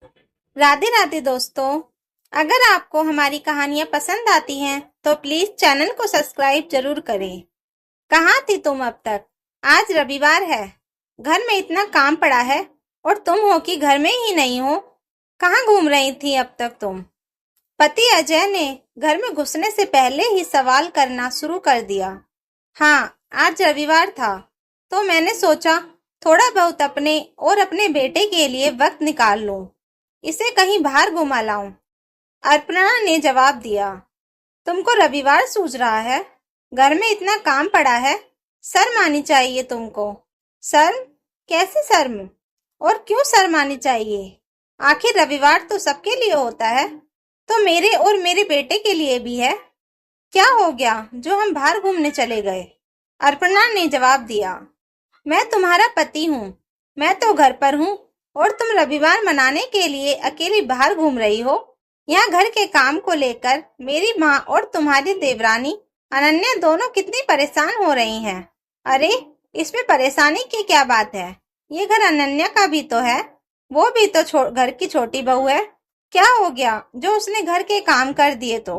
राधे राधे दोस्तों। अगर आपको हमारी कहानियाँ पसंद आती हैं तो प्लीज चैनल को सब्सक्राइब जरूर करें। कहाँ थी तुम अब तक? आज रविवार है, घर में इतना काम पड़ा है और तुम हो कि घर में ही नहीं हो। कहाँ घूम रही थी अब तक तुम? पति अजय ने घर में घुसने से पहले ही सवाल करना शुरू कर दिया। हाँ, आज रविवार था तो मैंने सोचा थोड़ा बहुत अपने और अपने बेटे के लिए वक्त निकाल लूं, इसे कहीं बाहर घुमा लाऊं। अर्पणा ने जवाब दिया। तुमको रविवार सूझ रहा है? घर में इतना काम पड़ा है, शर्म आनी चाहिए तुमको। शर्म? कैसी शर्म? और क्यों शर्म आनी चाहिए? आखिर रविवार तो सबके लिए होता है, तो मेरे और मेरे बेटे के लिए भी है। क्या हो गया जो हम बाहर घूमने चले गए? अर्पणा ने जवाब दिया। मैं तुम्हारा पति हूँ, मैं तो घर पर हूँ और तुम रविवार मनाने के लिए अकेली बाहर घूम रही हो। यहाँ घर के काम को लेकर मेरी माँ और तुम्हारी देवरानी अनन्या दोनों कितनी परेशान हो रही हैं। अरे, इसमें परेशानी की क्या बात है? ये घर अनन्या का भी तो है, वो भी तो घर की छोटी बहू है। क्या हो गया जो उसने घर के काम कर दिए तो?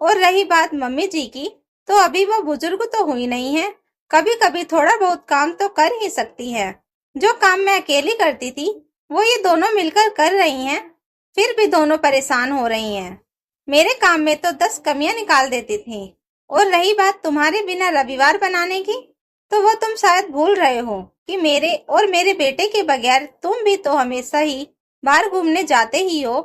और रही बात मम्मी जी की, तो अभी वो बुजुर्ग तो हुई नहीं है, कभी कभी थोड़ा बहुत काम तो कर ही सकती है। जो काम मैं अकेली करती थी वो ये दोनों मिलकर कर रही हैं, फिर भी दोनों परेशान हो रही हैं। मेरे काम में तो 10 कमियां निकाल देती थी। और रही बात तुम्हारे बिना रविवार बनाने की, तो वो तुम शायद भूल रहे हो कि मेरे और मेरे बेटे के बगैर तुम भी तो हमेशा ही बाहर घूमने जाते ही हो।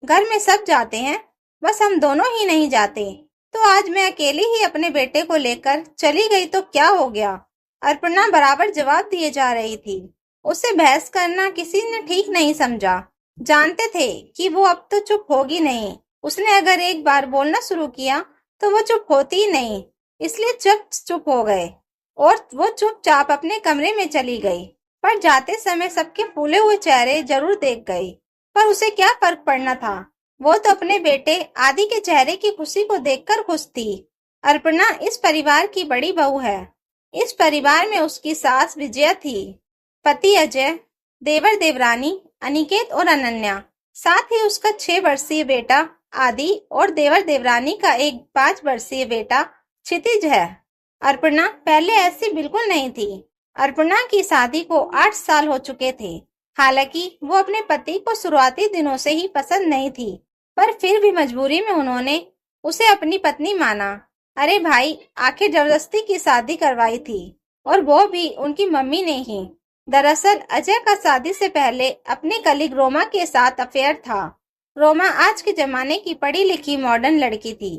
घर में सब जाते हैं, बस हम दोनों ही नहीं जाते। तो आज मैं अकेली ही अपने बेटे को लेकर चली गई तो क्या हो गया? अर्पणा बराबर जवाब दिए जा रही थी। उसे बहस करना किसी ने ठीक नहीं समझा। जानते थे कि वो अब तो चुप होगी नहीं। उसने अगर एक बार बोलना शुरू किया तो वो चुप होती ही नहीं, इसलिए चुप हो गए और वो चुपचाप अपने कमरे में चली गई। पर जाते समय सबके फूले हुए चेहरे जरूर देख गई, पर उसे क्या फर्क पड़ना था? वो तो अपने बेटे आदि के चेहरे की खुशी को देखकर खुश थी। अर्पणा इस परिवार की बड़ी बहू है। इस परिवार में उसकी सास विजया थी, पति अजय, देवर देवरानी अनिकेत और अनन्या, साथ ही उसका 6 वर्षीय बेटा आदि और देवर देवरानी का एक 5 वर्षीय बेटा क्षितिज है। अर्पणा पहले ऐसी बिल्कुल नहीं थी। अर्पणा की शादी को 8 साल हो चुके थे। हालांकि वो अपने पति को शुरुआती दिनों से ही पसंद नहीं थी, पर फिर भी मजबूरी में उन्होंने उसे अपनी पत्नी माना। अरे भाई, आखिर जबरदस्ती की शादी करवाई थी, और वो भी उनकी मम्मी ने ही। दरअसल अजय का शादी से पहले अपनी कलीग रोमा के साथ अफेयर था। रोमा आज के जमाने की पढ़ी लिखी मॉडर्न लड़की थी।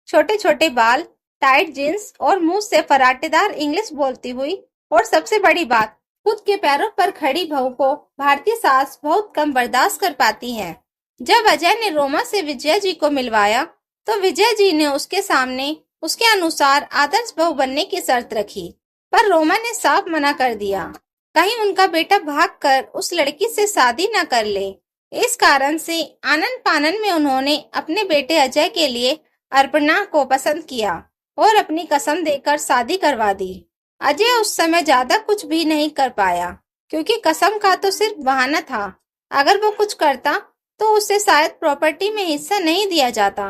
छोटे छोटे बाल, टाइट जींस और मुंह से फराटेदार इंग्लिश बोलती हुई, और सबसे बड़ी बात, खुद के पैरों पर खड़ी बहू को भारतीय सास बहुत कम बर्दाश्त कर पाती है। जब अजय ने रोमा से विजया जी को मिलवाया तो विजय जी ने उसके सामने उसके अनुसार आदर्श बहू बनने की शर्त रखी, पर रोमा ने साफ मना कर दिया। कहीं उनका बेटा भागकर उस लड़की से शादी न कर ले। इस कारण से आनन फानन में उन्होंने अपने बेटे अजय के लिए अर्पणा को पसंद किया और अपनी कसम देकर शादी करवा दी। अजय उस समय ज्यादा कुछ भी नहीं कर पाया, क्योंकि कसम का तो सिर्फ बहाना था। अगर वो कुछ करता तो उसे शायद प्रॉपर्टी में हिस्सा नहीं दिया जाता।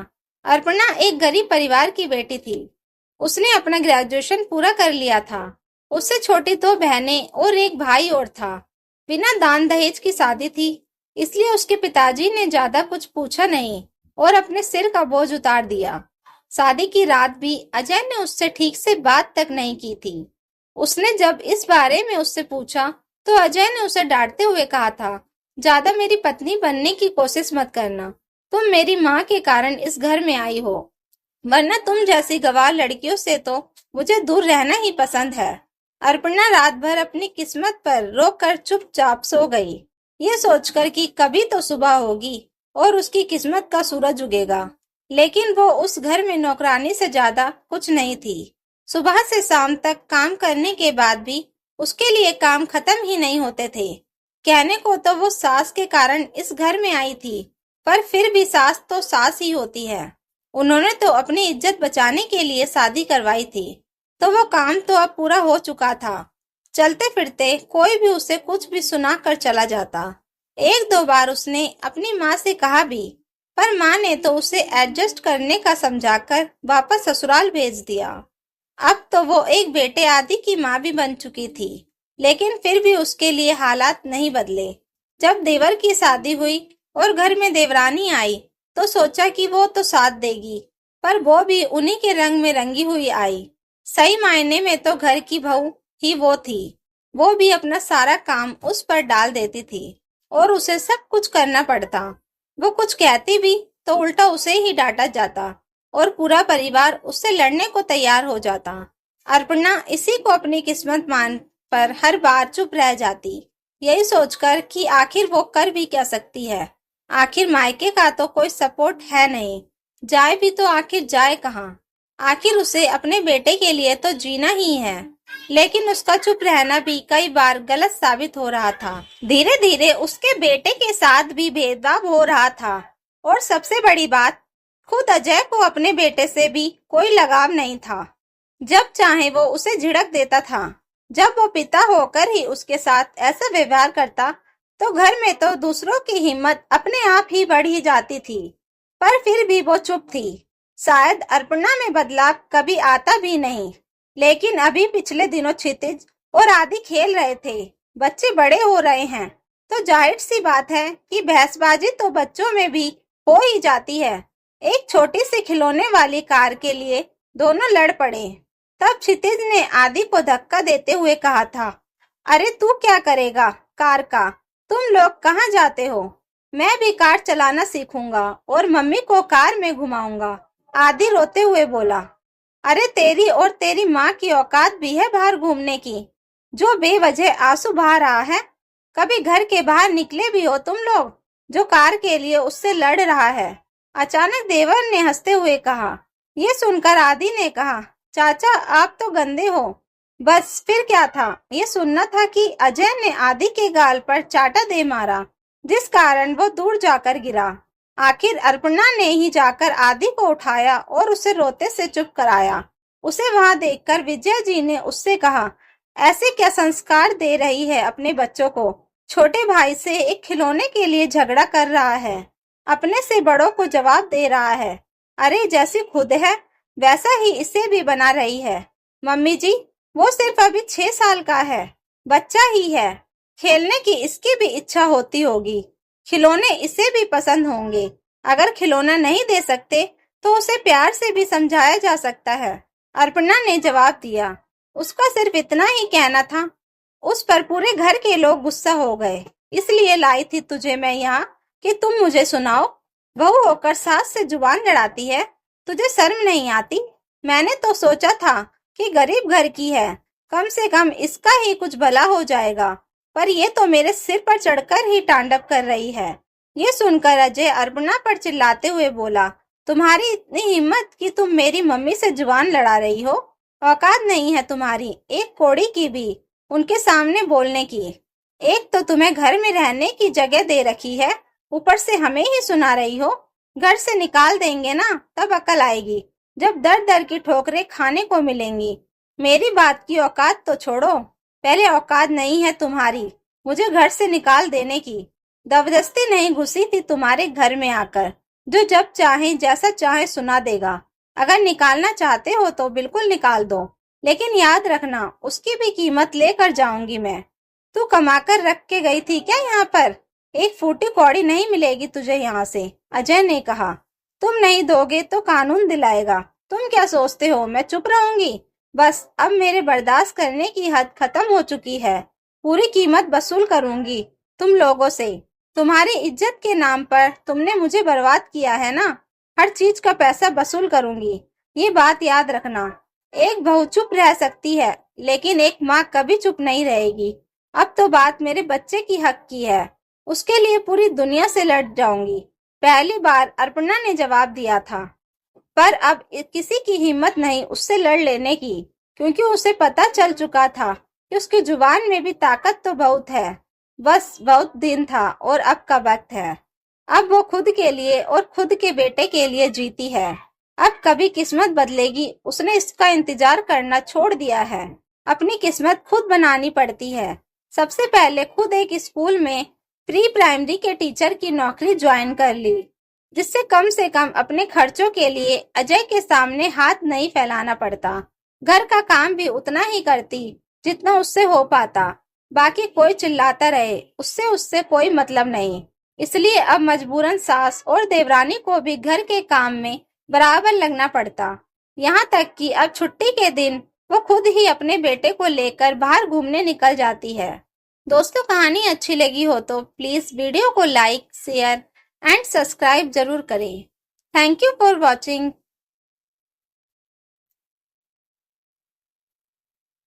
अर्पणा एक गरीब परिवार की बेटी थी। उसने अपना ग्रेजुएशन पूरा कर लिया था। उससे छोटी 2 बहनें और एक भाई और था। बिना दान दहेज की शादी थी, इसलिए उसके पिताजी ने ज्यादा कुछ पूछा नहीं और अपने सिर का बोझ उतार दिया। शादी की रात भी अजय ने उससे ठीक से बात तक नहीं की थी। उसने जब इस बारे में उससे पूछा तो अजय ने उसे डांटते हुए कहा था, ज्यादा मेरी पत्नी बनने की कोशिश मत करना। तुम मेरी माँ के कारण इस घर में आई हो, वरना तुम जैसी गंवार लड़कियों से तो मुझे दूर रहना ही पसंद है। अर्पणा रात भर अपनी किस्मत पर रोकर चुपचाप सो गई, ये सोचकर कि कभी तो सुबह होगी और उसकी किस्मत का सूरज उगेगा। लेकिन वो उस घर में नौकरानी से ज्यादा कुछ नहीं थी। सुबह से शाम तक काम करने के बाद भी उसके लिए काम खत्म ही नहीं होते थे। कहने को तो वो सास के कारण इस घर में आई थी, पर फिर भी सास तो सास ही होती है। उन्होंने तो अपनी इज्जत बचाने के लिए शादी करवाई थी, तो वो काम तो अब पूरा हो चुका था। चलते फिरते कोई भी उसे कुछ भी सुना कर चला जाता। एक दो बार उसने अपनी माँ से कहा भी, पर माँ ने तो उसे एडजस्ट करने का समझाकर वापस ससुराल भेज दिया। अब तो वो एक बेटे आदि की माँ भी बन चुकी थी, लेकिन फिर भी उसके लिए हालात नहीं बदले। जब देवर की शादी हुई और घर में देवरानी आई, तो सोचा कि वो तो साथ देगी, पर वो भी उन्हीं के रंग में रंगी हुई आई। सही मायने में तो घर की बहू ही वो थी। वो भी अपना सारा काम उस पर डाल देती थी और उसे सब कुछ करना पड़ता। वो कुछ कहती भी तो उल्टा उसे ही डांटा जाता और पूरा परिवार उससे लड़ने को तैयार हो जाता। अर्पणा इसी को अपनी किस्मत मान पर हर बार चुप रह जाती, यही सोचकर कि आखिर वो कर भी क्या सकती है। आखिर मायके का तो कोई सपोर्ट है नहीं, जाए भी तो आखिर जाए कहाँ। आखिर उसे अपने बेटे के लिए तो जीना ही है, लेकिन उसका चुप रहना भी कई बार गलत साबित हो रहा था। धीरे धीरे उसके बेटे के साथ भी भेदभाव हो रहा था, और सबसे बड़ी बात, खुद अजय को अपने बेटे से भी कोई लगाव नहीं था। जब चाहे वो उसे झिड़क देता था। जब वो पिता होकर ही उसके साथ ऐसा व्यवहार करता, तो घर में तो दूसरों की हिम्मत अपने आप ही बढ़ ही जाती थी। पर फिर भी वो चुप थी। शायद अर्पणा में बदलाव कभी आता भी नहीं। लेकिन अभी पिछले दिनों क्षितिज और आदि खेल रहे थे, बच्चे बड़े हो रहे हैं, तो जाहिर सी बात है कि बहसबाजी तो बच्चों में भी हो ही जाती है। एक छोटी सी खिलौने वाली कार के लिए दोनों लड़ पड़े। तब क्षितिज ने आदि को धक्का देते हुए कहा था, अरे तू क्या करेगा कार का? तुम लोग कहाँ जाते हो? मैं भी कार चलाना सीखूंगा और मम्मी को कार में घुमाऊंगा। आदि रोते हुए बोला, अरे तेरी और तेरी माँ की औकात भी है बाहर घूमने की, जो बेवजह आंसू बहा रहा है? कभी घर के बाहर निकले भी हो तुम लोग, जो कार के लिए उससे लड़ रहा है? अचानक देवर ने हंसते हुए कहा। ये सुनकर आदि ने कहा, चाचा आप तो गंदे हो। बस फिर क्या था, ये सुनना था कि अजय ने आदि के गाल पर चाटा दे मारा, जिस कारण वो दूर जाकर गिरा। आखिर अर्पणा ने ही जाकर आदि को उठाया और उसे रोते से चुप कराया। उसे वहां देखकर विजय जी ने उससे कहा, ऐसे क्या संस्कार दे रही है अपने बच्चों को? छोटे भाई से एक खिलौने के लिए झगड़ा कर रहा है, अपने से बड़ों को जवाब दे रहा है। अरे जैसी खुद है वैसा ही इसे भी बना रही है। मम्मी जी, वो सिर्फ अभी 6 साल का है, बच्चा ही है। खेलने की इसकी भी इच्छा होती होगी, खिलौने इसे भी पसंद होंगे। अगर खिलौना नहीं दे सकते तो उसे प्यार से भी समझाया जा सकता है, अर्पणा ने जवाब दिया। उसका सिर्फ इतना ही कहना था। उस पर पूरे घर के लोग गुस्सा हो गए। इसलिए लाई थी तुझे मैं यहाँ कि तुम मुझे सुनाओ। बहू होकर सास से जुबान लड़ाती है, तुझे शर्म नहीं आती? मैंने तो सोचा था कि गरीब घर की है, कम से कम इसका ही कुछ भला हो जाएगा, पर ये तो मेरे सिर पर चढ़कर ही तांडव कर रही है। ये सुनकर अजय अर्पणा पर चिल्लाते हुए बोला, तुम्हारी इतनी हिम्मत कि तुम मेरी मम्मी से जुबान लड़ा रही हो? औकात नहीं है तुम्हारी एक कौड़ी की भी उनके सामने बोलने की। एक तो तुम्हें घर में रहने की जगह दे रखी है, ऊपर से हमें ही सुना रही हो। घर से निकाल देंगे ना तब अकल आएगी, जब दर दर की ठोकरें खाने को मिलेंगी। मेरी बात की औकात तो छोड़ो, पहले औकात नहीं है तुम्हारी मुझे घर से निकाल देने की। जबरदस्ती नहीं घुसी थी तुम्हारे घर में आकर, जो जब चाहे जैसा चाहे सुना देगा। अगर निकालना चाहते हो तो बिल्कुल निकाल दो, लेकिन याद रखना उसकी भी कीमत लेकर जाऊंगी मैं। तू कमाकर रख के गई थी क्या यहाँ पर? एक फूटी कौड़ी नहीं मिलेगी तुझे यहाँ से, अजय ने कहा। तुम नहीं दोगे तो कानून दिलाएगा। तुम क्या सोचते हो मैं चुप रहूंगी? बस अब मेरे बर्दाश्त करने की हद खत्म हो चुकी है। पूरी कीमत वसूल करूंगी तुम लोगों से। तुम्हारी इज्जत के नाम पर तुमने मुझे बर्बाद किया है ना, हर चीज का पैसा वसूल करूंगी, ये बात याद रखना। एक बहू चुप रह सकती है, लेकिन एक माँ कभी चुप नहीं रहेगी। अब तो बात मेरे बच्चे की हक की है, उसके लिए पूरी दुनिया से लड़ जाऊंगी। पहली बार अर्पणा ने जवाब दिया था, पर अब किसी की हिम्मत नहीं उससे लड़ लेने की, क्योंकि उसे पता चल चुका था कि उसकी जुबान में भी ताकत तो बहुत है। बस बहुत दिन था और अब का वक्त है। अब वो खुद के लिए और खुद के बेटे के लिए जीती है। अब कभी किस्मत बदलेगी उसने इसका इंतजार करना छोड़ दिया है। अपनी किस्मत खुद बनानी पड़ती है। सबसे पहले खुद एक स्कूल में प्री प्राइमरी के टीचर की नौकरी ज्वाइन कर ली, जिससे कम से कम अपने खर्चों के लिए अजय के सामने हाथ नहीं फैलाना पड़ता। घर का काम भी उतना ही करती जितना उससे हो पाता। बाकी कोई चिल्लाता रहे, उससे उससे कोई मतलब नहीं। इसलिए अब मजबूरन सास और देवरानी को भी घर के काम में बराबर लगना पड़ता। यहाँ तक कि अब छुट्टी के दिन वो खुद ही अपने बेटे को लेकर बाहर घूमने निकल जाती है। दोस्तों, कहानी अच्छी लगी हो तो प्लीज वीडियो को लाइक, शेयर एंड सब्सक्राइब जरूर करें। Thank you for watching.